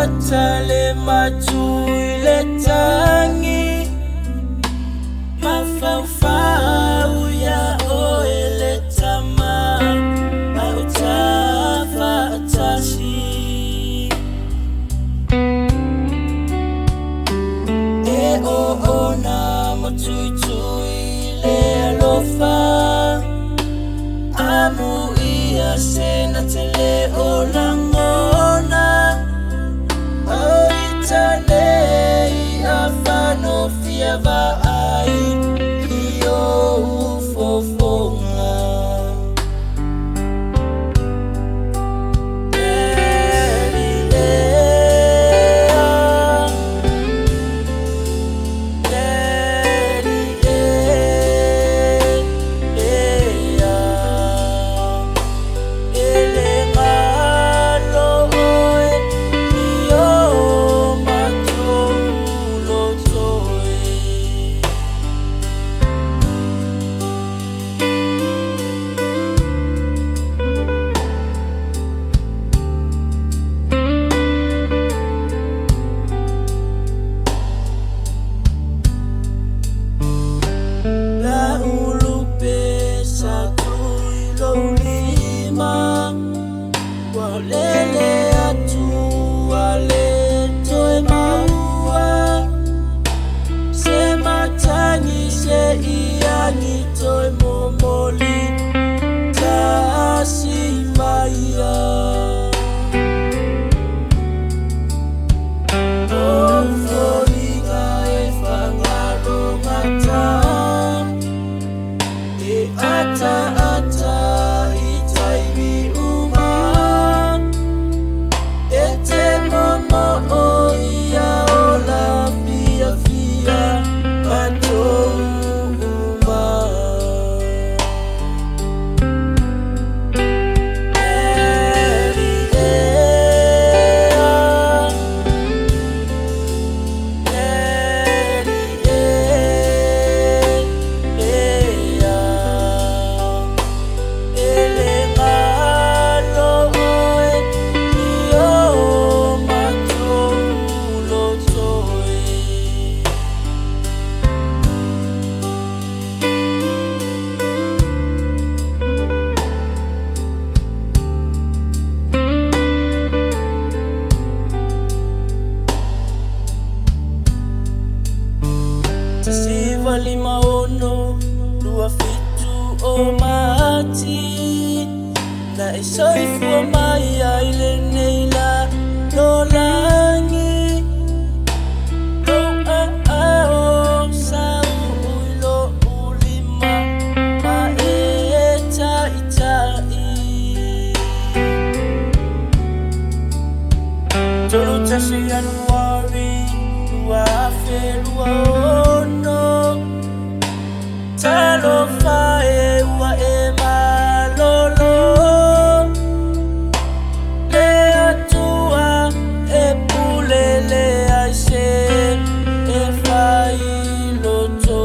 Matale matuile tangi Mafaufau ya oele tama Autafa atashi ona matuituile alofa Amu ia sena tele olangona Aitanei afano fiava ai Iyo ufofonga Lele atu ale toe maua Se matangi se iangi toe momoli Tasi maia Oforinga e whangaro ngata E ata I taimi uma Siva lima ono, lua fitu o mati Na e soifu o mai aile neila no langi O sau uilo ulima ma e tai Tolu tasi Januari, lua afe lua ono Talo fae ua e malolo Le atua e pulele aise e fai loto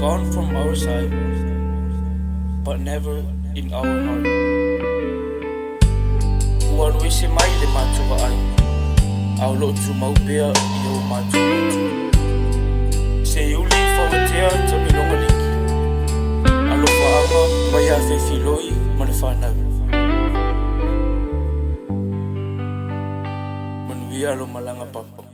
gone from our side, but never in our heart. Kuan wisi mai le matua ai, au lo tu mau pea I o matua. SEIULI FAUATEA TAUMILOGA LIKI. Alo whaanga mai a whewhiloi mana whanau. Manuia alo malanga papa.